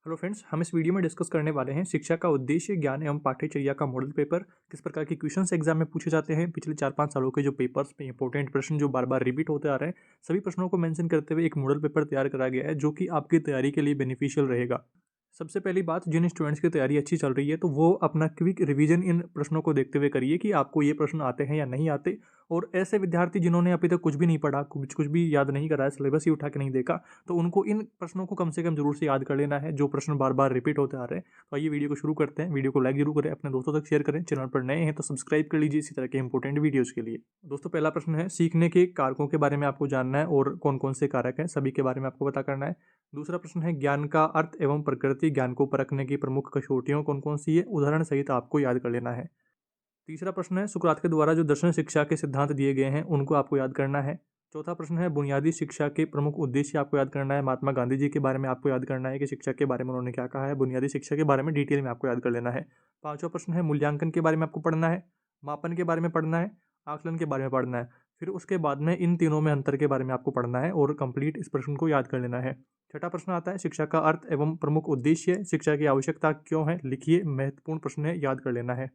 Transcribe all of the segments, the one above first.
Hello friends, हम इस video में डिस्कस करने वाले हैं शिक्षा का उद्देश्य, ज्ञान एवं पाठ्यचर्या का मॉडल पेपर। किस प्रकार के क्वेश्चंस एग्जाम में पूछे जाते हैं, पिछले 4-5 सालों के जो पेपर्स में इंपॉर्टेंट प्रश्न जो बार बार रिपीट होते आ रहे हैं, सभी प्रश्नों को मेंशन करते हुए एक मॉडल पेपर तैयार करा गया है जो कि आपकी तैयारी के लिए बेनिफिशियल रहेगा। सबसे पहली बात, जिन स्टूडेंट्स की तैयारी अच्छी चल रही है तो वो अपना क्विक रिवीजन इन प्रश्नों को देखते हुए करिए कि आपको ये प्रश्न आते हैं या नहीं आते। और ऐसे विद्यार्थी जिन्होंने अभी तक कुछ भी नहीं पढ़ा, कुछ कुछ भी याद नहीं करा है, सिलेबस ही उठा के नहीं देखा, तो उनको इन प्रश्नों को कम से कम जरूर से याद कर लेना है जो प्रश्न बार बार रिपीट होते आ रहे हैं। तो आइए वीडियो को शुरू करते हैं। वीडियो को लाइक जरूर करें, अपने दोस्तों तक शेयर करें, चैनल पर नए हैं तो सब्सक्राइब कर लीजिए इसी तरह के इंपॉर्टेंट वीडियोज़ के लिए। दोस्तों, पहला प्रश्न है, सीखने के कारकों के बारे में आपको जानना है और कौन कौन से कारक हैं सभी के बारे में आपको पता करना है। दूसरा प्रश्न है, ज्ञान का अर्थ एवं प्रकृति, ज्ञान को परखने की प्रमुख कसौटियों कौन कौन सी है, उदाहरण सहित आपको याद कर लेना है। तीसरा प्रश्न है, सुकरात के द्वारा जो दर्शन शिक्षा के सिद्धांत दिए गए हैं उनको आपको याद करना है। चौथा प्रश्न है, बुनियादी शिक्षा के प्रमुख उद्देश्य आपको याद करना है। महात्मा गांधी जी के बारे में आपको याद करना है कि शिक्षा के बारे में उन्होंने क्या कहा है। बुनियादी शिक्षा के बारे में डिटेल में आपको याद कर लेना है। पांचवा प्रश्न है, मूल्यांकन के बारे में आपको पढ़ना है, मापन के बारे में पढ़ना है, आकलन के बारे में पढ़ना है। फिर उसके बाद में इन तीनों में अंतर के बारे में आपको पढ़ना है और कंप्लीट इस प्रश्न को याद कर लेना है। छठा प्रश्न आता है, शिक्षा का अर्थ एवं प्रमुख उद्देश्य, शिक्षा की आवश्यकता क्यों है, लिखिए। महत्वपूर्ण प्रश्न है, याद कर लेना है।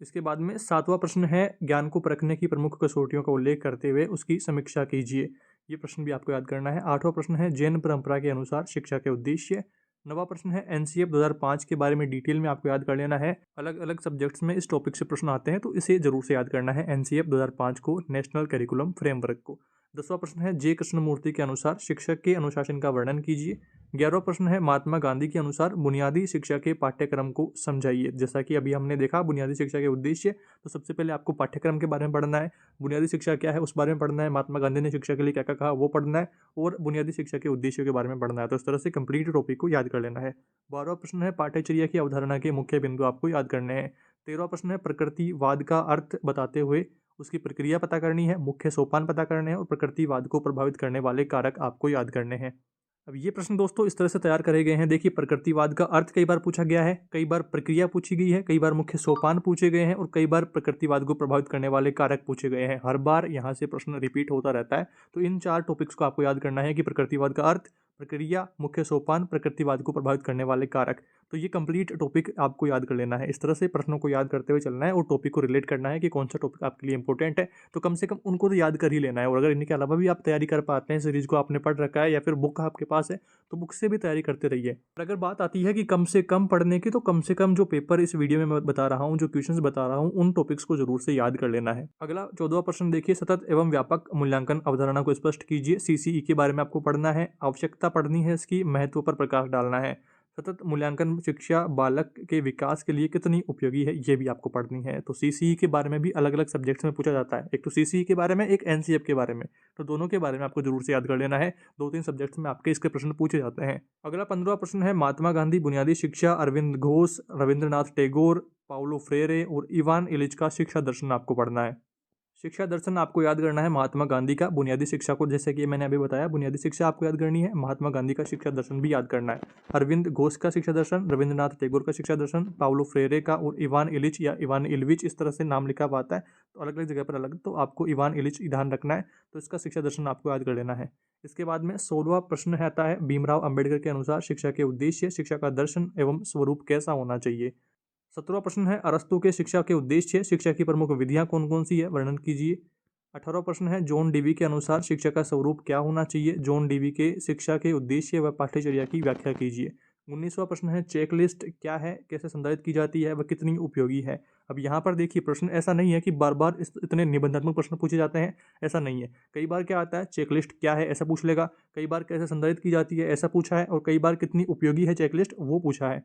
इसके बाद में सातवां प्रश्न है, ज्ञान को परखने की प्रमुख कसौटियों का उल्लेख करते हुए उसकी समीक्षा कीजिए। ये प्रश्न भी आपको याद करना है। आठवां प्रश्न है, जैन परंपरा के अनुसार शिक्षा के उद्देश्य। नवा प्रश्न है, एनसीएफ 2005 के बारे में डिटेल में आपको याद कर लेना है। अलग अलग सब्जेक्ट्स में इस टॉपिक से प्रश्न आते हैं तो इसे जरूर से याद करना है, एनसीएफ 2005 को, नेशनल करिकुलम फ्रेमवर्क को। 10वां प्रश्न है, जे कृष्णमूर्ति के अनुसार शिक्षक के अनुशासन का वर्णन कीजिए। 11वां प्रश्न है, महात्मा गांधी के अनुसार बुनियादी शिक्षा के पाठ्यक्रम को समझाइए। जैसा कि अभी हमने देखा बुनियादी शिक्षा के उद्देश्य, तो सबसे पहले आपको पाठ्यक्रम के बारे में पढ़ना है, बुनियादी शिक्षा क्या है उस बारे में पढ़ना है, महात्मा गांधी ने शिक्षा के लिए क्या क्या कहा वो पढ़ना है, और बुनियादी शिक्षा के उद्देश्यों के बारे में पढ़ना है। तो इस तरह से कंप्लीट टॉपिक को याद कर लेना है। 12वां प्रश्न है, पाठ्यचर्या की अवधारणा के मुख्य बिंदु आपको याद करने हैं। 13वां प्रश्न है, प्रकृतिवाद का अर्थ बताते हुए उसकी प्रक्रिया पता करनी है, मुख्य सोपान पता करने हैं, और प्रकृतिवाद को प्रभावित करने वाले कारक आपको याद करने हैं। अब ये प्रश्न दोस्तों इस तरह से तैयार करे गए हैं। देखिए, प्रकृतिवाद का अर्थ कई बार पूछा गया है, कई बार प्रक्रिया पूछी गई है, कई बार मुख्य सोपान पूछे गए हैं, और कई बार प्रकृतिवाद को प्रभावित करने वाले कारक पूछे गए हैं। हर बार यहाँ से प्रश्न रिपीट होता रहता है। तो इन 4 टॉपिक्स को आपको याद करना है कि प्रकृतिवाद का अर्थ, प्रक्रिया, मुख्य सोपान, प्रकृतिवाद को प्रभावित करने वाले कारक। तो ये कंप्लीट टॉपिक आपको याद कर लेना है। इस तरह से प्रश्नों को याद करते हुए चलना है और टॉपिक को रिलेट करना है कि कौन सा टॉपिक आपके लिए इंपॉर्टेंट है। तो कम से कम उनको तो याद कर ही लेना है। और अगर इनके अलावा भी आप तैयारी कर पाते हैं, सीरीज को आपने पढ़ रखा है या फिर बुक आपके पास है, तो बुक से भी तैयारी करते रहिए। और अगर बात आती है कि कम से कम पढ़ने की, तो कम से कम जो पेपर इस वीडियो में मैं बता रहा हूँ, जो क्वेश्चंस बता रहा हूँ, उन टॉपिक्स को जरूर से याद कर लेना है। अगला 14वां प्रश्न देखिए, सतत एवं व्यापक मूल्यांकन अवधारणा को स्पष्ट कीजिए। सीसीई के बारे में आपको पढ़ना है, आवश्यकता पढ़नी है, इसकी महत्व पर प्रकाश डालना है। सतत मूल्यांकन शिक्षा बालक के विकास के लिए कितनी उपयोगी है, ये भी आपको पढ़नी है। तो सीसीई के बारे में भी अलग अलग सब्जेक्ट्स में पूछा जाता है, एक तो सीसीई के बारे में, एक एनसीएफ के बारे में। तो दोनों के बारे में आपको जरूर से याद कर लेना है। 2-3 सब्जेक्ट्स में आपके इसके प्रश्न पूछे जाते हैं। अगला 15वां प्रश्न है, महात्मा गांधी, बुनियादी शिक्षा, अरविंद घोष, रविंद्रनाथ टैगोर, पाउलो फ्रेरे और इवान इलिच का शिक्षा दर्शन आपको पढ़ना है। शिक्षा दर्शन आपको याद करना है महात्मा गांधी का, बुनियादी शिक्षा को, जैसे कि मैंने अभी बताया, बुनियादी शिक्षा आपको याद करनी है, महात्मा गांधी का शिक्षा दर्शन भी याद करना है। अरविंद घोष का शिक्षा दर्शन, रविंद्रनाथ टैगोर का शिक्षा दर्शन, पाउलो फ्रेरे का, और इवान इलिच या इवान इलविच, इस तरह से नाम लिखा हुआ आता है, तो अलग अलग जगह पर अलग, तो आपको इवान इलिच ध्यान रखना है। तो इसका शिक्षा दर्शन आपको याद कर लेना है। इसके बाद में 16वां प्रश्न आता है, भीमराव अंबेडकर के अनुसार शिक्षा के उद्देश्य, शिक्षा का दर्शन एवं स्वरूप कैसा होना चाहिए। 17वां प्रश्न है, अरस्तु के शिक्षा के उद्देश्य, शिक्षा की प्रमुख विधियां कौन कौन सी है, वर्णन कीजिए। 18वां प्रश्न है, जॉन डीवी के अनुसार शिक्षा का स्वरूप क्या होना चाहिए। जॉन डीवी के शिक्षा के उद्देश्य व पाठ्यचर्या की व्याख्या कीजिए। 19वां प्रश्न है, चेकलिस्ट क्या है, कैसे संदर्भित की जाती है, वह कितनी उपयोगी है। अब यहाँ पर देखिए, प्रश्न ऐसा नहीं है कि बार बार इतने निबंधात्मक प्रश्न पूछे जाते हैं, ऐसा नहीं है। कई बार क्या आता है, चेकलिस्ट क्या है ऐसा पूछ लेगा, कई बार कैसे संदर्भित की जाती है ऐसा पूछा है, और कई बार कितनी उपयोगी है चेकलिस्ट वो पूछा है।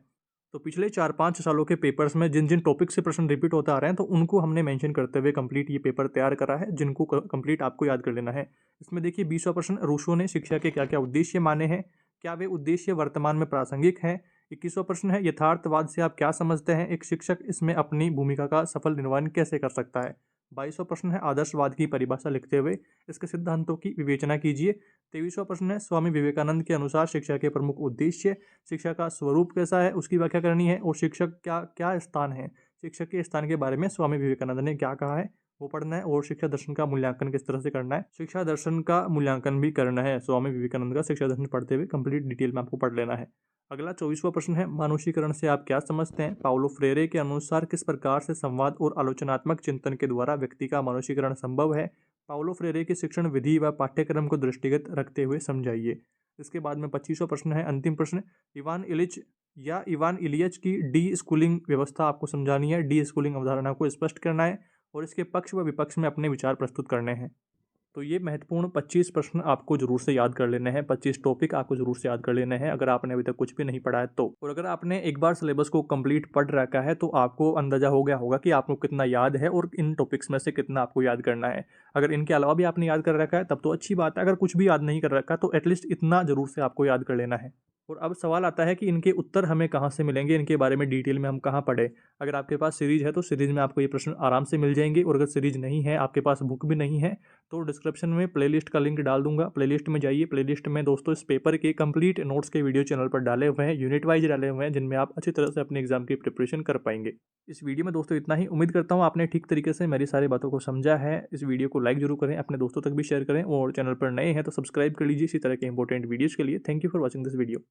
तो पिछले 4-5 सालों के पेपर्स में जिन जिन टॉपिक से प्रश्न रिपीट होते आ रहे हैं, तो उनको हमने मेंशन करते हुए कंप्लीट ये पेपर तैयार करा है, जिनको कंप्लीट आपको याद कर लेना है। इसमें देखिए, 20वां प्रश्न, रूसो ने शिक्षा के क्या क्या उद्देश्य माने हैं, क्या वे उद्देश्य वर्तमान में प्रासंगिक हैं। 21वां प्रश्न है, यथार्थवाद से आप क्या समझते हैं, एक शिक्षक इसमें अपनी भूमिका का सफल निर्वहन कैसे कर सकता है। 22वां प्रश्न है, आदर्शवाद की परिभाषा लिखते हुए इसके सिद्धांतों की विवेचना कीजिए। 23वां प्रश्न है, स्वामी विवेकानंद के अनुसार शिक्षा के प्रमुख उद्देश्य, शिक्षा का स्वरूप कैसा है उसकी व्याख्या करनी है, और शिक्षक क्या क्या स्थान है, शिक्षक के स्थान के बारे में स्वामी विवेकानंद ने क्या कहा है वो पढ़ना है। और शिक्षा दर्शन का मूल्यांकन किस तरह से करना है, शिक्षा दर्शन का मूल्यांकन भी करना है, स्वामी विवेकानंद का शिक्षा दर्शन पढ़ते हुए कंप्लीट डिटेल में आपको पढ़ लेना है। अगला 24वां प्रश्न है, मानुषीकरण से आप क्या समझते हैं? पाउलो फ्रेरे के अनुसार किस प्रकार से संवाद और आलोचनात्मक चिंतन के द्वारा व्यक्ति का मानुषीकरण संभव है? पाउलो फ्रेरे की शिक्षण विधि व पाठ्यक्रम को दृष्टिगत रखते हुए समझाइए। इसके बाद में 25वां प्रश्न है, अंतिम प्रश्न, इवान इलियच की डी स्कूलिंग व्यवस्था आपको समझानी है। डी स्कूलिंग अवधारणा को स्पष्ट करना है और इसके पक्ष व विपक्ष में अपने विचार प्रस्तुत करने हैं। तो ये महत्वपूर्ण 25 प्रश्न आपको जरूर से याद कर लेने हैं, 25 टॉपिक आपको जरूर से याद कर लेने हैं अगर आपने अभी तक कुछ भी नहीं पढ़ा है तो। और अगर आपने एक बार सिलेबस को कंप्लीट पढ़ रखा है तो आपको अंदाजा हो गया होगा कि आपको कितना याद है और इन टॉपिक्स में से कितना आपको याद करना है। अगर इनके अलावा भी आपने याद कर रखा है तब तो अच्छी बात है, अगर कुछ भी याद नहीं कर रखा तो एटलीस्ट इतना जरूर से आपको याद कर लेना है। और अब सवाल आता है कि इनके उत्तर हमें कहाँ से मिलेंगे, इनके बारे में डिटेल में हम कहाँ पढ़ें। अगर आपके पास सीरीज़ है तो सीरीज़ में आपको ये प्रश्न आराम से मिल जाएंगे, और अगर सीरीज़ नहीं है, आपके पास बुक भी नहीं है, तो डिस्क्रिप्शन में प्लेलिस्ट का लिंक डाल दूंगा। प्लेलिस्ट में जाइए, प्लेलिस्ट में दोस्तों इस पेपर के कंप्लीट नोट्स के वीडियो चैनल पर डाले हुए हैं, यूनिट वाइज डाले हुए हैं, जिनमें आप अच्छी तरह से अपने एग्जाम की प्रिपरेशन कर पाएंगे। इस वीडियो में दोस्तों इतना ही। उम्मीद करता हूँ आपने ठीक तरीके से मेरी सारी बातों को समझा है। इस वीडियो को लाइक जरूर करें, अपने दोस्तों तक भी शेयर करें, और चैनल पर नए हैं तो सब्सक्राइब कर लीजिए इसी तरह के इंपॉर्टेंट वीडियोज़ के लिए। Thank you for watching this video.